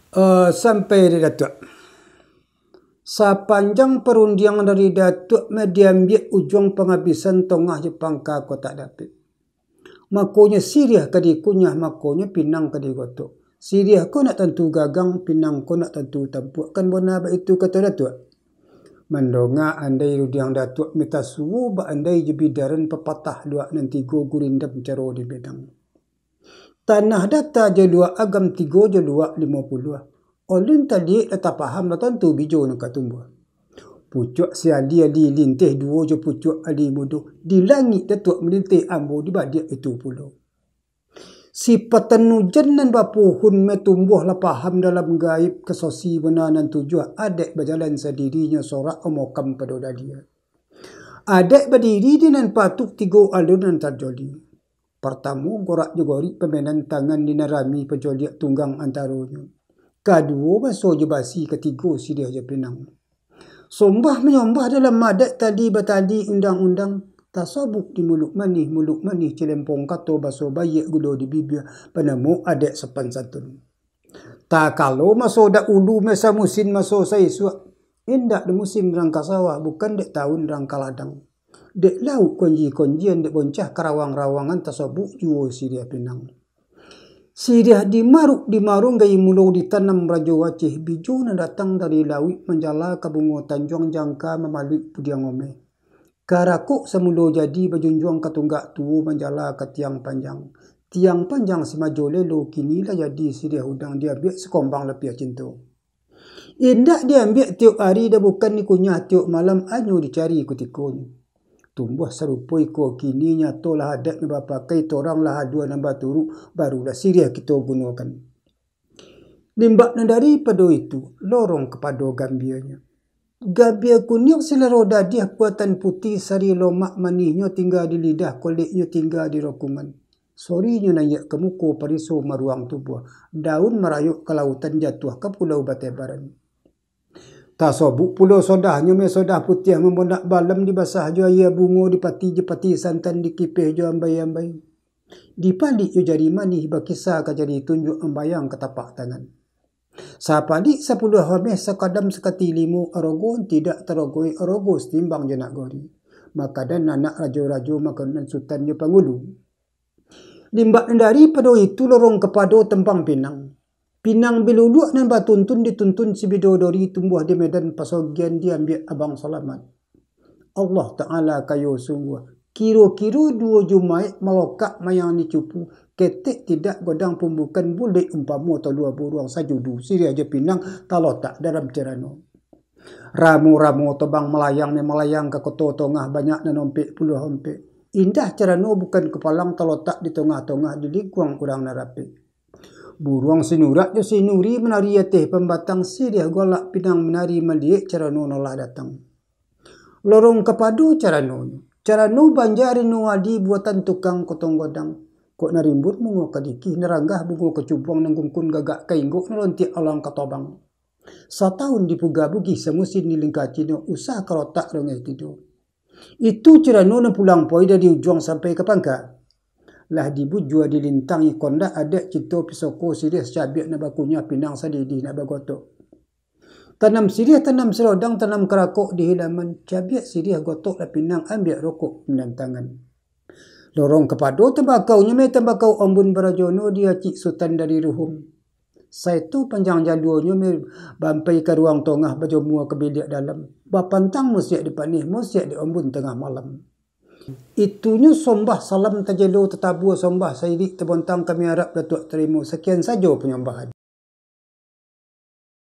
Sampai di Datuk. Sepanjang perundian dari Datuk, media ambil ujung penghabisan tengah Jepang kau tak dapat. Makanya Syria kadi kunyah, makanya Pinang kadi gotok. Syria kau nak tentu gagang, Pinang kau nak tentu tampuk. Kan bona itu kata Datuk. Mendonga andai rudiang Datuk minta suhu ba andai jebidaran pepatah dua nanti go gurindam caro di bedang. Tanah data je dua agam 3 je 250. Olin tadi tak paham lah tentu bijo nak tumbuh. Pucuk si adi lintih 2 je pucuk adi bodoh. Di langit Datuk melintih ambo di badik itu pulau. Si petanujan nan bapuhun metumbuh lah paham dalam gaib kesosi benanan tujuh. Adek berjalan sendirinya sorak omokam pada dia. Adek berdiri dengan patuk 3 alun terjoli. Pertama, gorak jogori pemainan tangan dinarami pejoliak tunggang antaranya. Kedua, basuh je basi. Ketiga, Syria je Pinang. Sombah menyombah dalam madat tadi batadi undang-undang. Tasabuk di muluk manih cilempong kato basuh bayak gulo di bibir penemu adek sepan satun. Tak kalau masuk dak ulu masa musim masuk saya suak. Indak de musim rangka sawah, bukan dek tahun rangka ladang. Dek lauk konji-konjian dek boncah karawang-rawangan tasabuk juo Syria Pinang. Syria dimarung gaya mulau ditanam rajo wacih biju na datang dari lawit menjala ke bungo Tanjung jangka memalui pudiang ome. Karakuk semulo jadi berjunjung ke tunggak tua menjala ke tiang panjang. Tiang panjang si majo lelo kini lah jadi Syria udang dia ambil sekombang lepia cintu. Indak dia ambil tiap hari dah bukan ni kunyah tiap malam anyu dicari kutikunya. Tumbuh serupa iko kini nyato lah adat ni bapakai torang lah dua nambah turuk barulah Syria kita gunakan. Limbak na daripada itu lorong kepada Gambianya. Gambia kunyuk sila roda dia buatan putih sari lomak manihnya tinggal di lidah kuliknya tinggal di rokungan. Sorinya naik ke muka pariso maruang tubuh. Daun merayuk ke lautan jatuh ke pulau Batebaran. Tak sobuk pulau sodahnya me sodah putih membonak balam di basah jo ia bungo di pati santan di kipeh jo ambai-ambai. Di palik jo jari manih bakisah ke jari tunjuk ambayang ke tapak tangan. Sapalik 10 habis sekadam sekati 5 arogon tidak terogoi arogos timbang je nak gori. Maka dan anak rajo-rajo makanan sultan je pangulu. Limbak dari pada itu lorong kepada tembang Pinang. Pinang biluluak dan batuntun dituntun si bidodori tumbuh di medan pasogian diambil abang selamat. Allah Ta'ala kayo sungguh. Kiro-kiro 2 Jumaat melokak mayang dicupu. Ketik tidak godang pembukan boleh umpamu atau 2 buruang sajudu. Syria je Pinang talotak dalam cerano. Ramu-ramu tobang melayang ke kota tengah banyak nanompek puluh hompek. Indah cerano bukan kepalang talotak di tengah-tengah di lingkuang kurang narapik. Buruang sinurat je sinuri menari ateh pembatang Syria golak Pinang menari meliik cerano nolah datang. Lorong kepadu cerano. Cerano banjari nuadi buatan tukang kotong godang. Kok narimbut mungo kadiki neranggah bungo kecubong nanggungkun gagak kaingguk nelonti alang katobang. Setahun dipuga bugi semusin nilingkacino usah kerotak rongeh tidur. Itu cerano na pulang poi dari ujung sampai ke pangka. Lah dibujua dilintangi kondak adik cito pisoko Syria cabiak na bakunya Pinang sadidi na bagotok. Tanam Syria tanam serodang tanam kerakok di hilaman cabiak Syria gotok lah Pinang ambil rokok menantangan. Lorong kepado tembakau nyeme tembakau ombun barajono dia cik sultan dari ruhum. Saya tu panjang jaluannya me bampai ke ruang tengah bajomua ke bilik dalam. Bapantang musiak di panih musiak di ombun tengah malam. Itunya sombah salam tajelo tetabu sombah saidik tebontang kami harap Datuk terima. Sekian saja penyambahan.